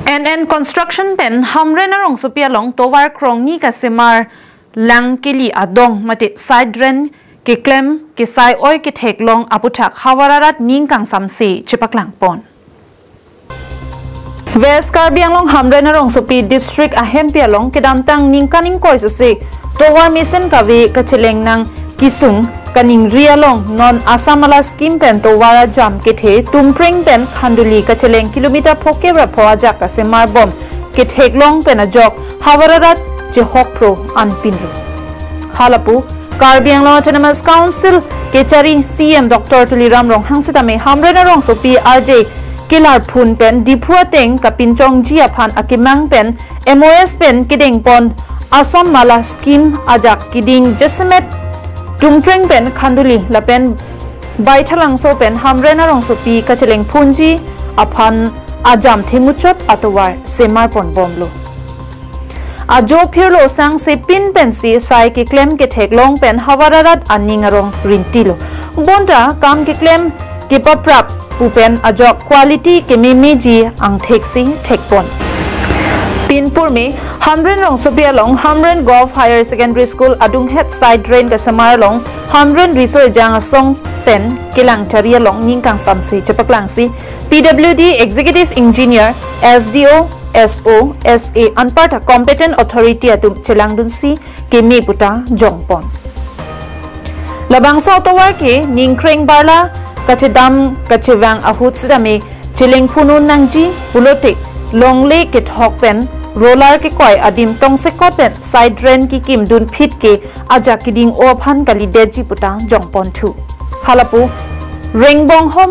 NN construction pen Hamren arong supia long tovar krong ni kasemar lang kili adong mati side drain ke klem ke sai oi ke thek long aputhak hawararat ningkangsamse chepaklang pon West Karbiang long Hamren arong supi district ahem pia long kedamtang ningkaning kois ase tovar mission kawe kacheleng nang kisung kaning rialong non asamala scheme pen tovara jam kethe tumpring pen khanduli kacheleng kilometer phoke ra phawajak kasemar bom kethek long pen ajok hawararat jehok pro anpinlu halapu Karbiang long autonomous council kechari CM Dr. Tuliram rong hangsitame Hamren arong sopi RJ Kilar phun pen dipuateng kapinchong ji aphan akimang pen MOS pen kideng pon asam mala scheme ajak kiding jesmet tumpring pen khanduli lapen baithalang so pen Hamren arong sopi kacheleng phunji aphan ajam themuchot atowar semar pon bomlo ajo phirlo sang se pin pen si sai ke claim ke theklong pen hawararat aning arong rintilo bonta kam ke claim ke paprap upen ajok quality ke memeji ang theksi thekpon Pinpur में Hamren rong supia long Hamren Golf Higher Secondary School adung head side drain ka samar long Hamren Riso Ejang Asong pen kilang charia long ningkangsamse chepaklang si PWD Executive Engineer SDO SO SA anparta competent authority atum chelangdun si ke me puta jongpon labang sa towar ke ningkreng barla kachedam kachewang ahut sidame chileng phunun nangji pulote longle ke thok pen roller ke koi adim tong se kopen side drain ki kim dun fit ke aja kiding ophan kali deji puta jongpon thu halapu ringbong hom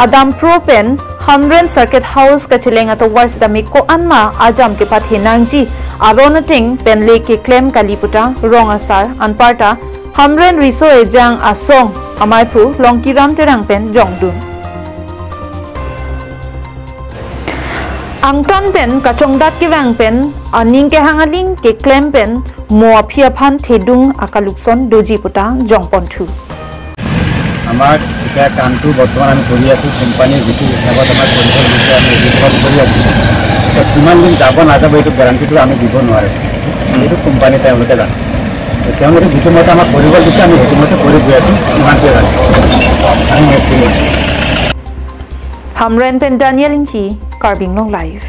adam pro pen Hamren circuit house ka chilenga to wars da mi ko anma ajam ke pat hinangji aronating pen le ke claim kali puta wrong asar anparta Hamren Riso Ejang Asong amaipu longkiram terang pen jongdun Angton pen kachongdat ke wang pen aning ke hangaling ke claim pen mo phia phan thedung akalukson doji puta jongpon thu আমার এটা কামটো বর্তমান আমি কৰি আছো কোম্পানী যেটি হিচাপত আমাৰ পরিচয় দিছে আমি রিপোর্ট কৰি আছো তো কিমান দিন যাব নাযাব এইটো গ্যাৰান্টিটো আমি দিব নোৱাৰে এইটো কোম্পানী তেওঁলোকে জানে তেওঁলোকে যিটো মতে আমাক কৰিব দিছে আমি সেইটো মতে কৰি গৈ আছো ইমানটোৱে জানো আমি estimate Hamren pen Daniel Inki Karbing Long Live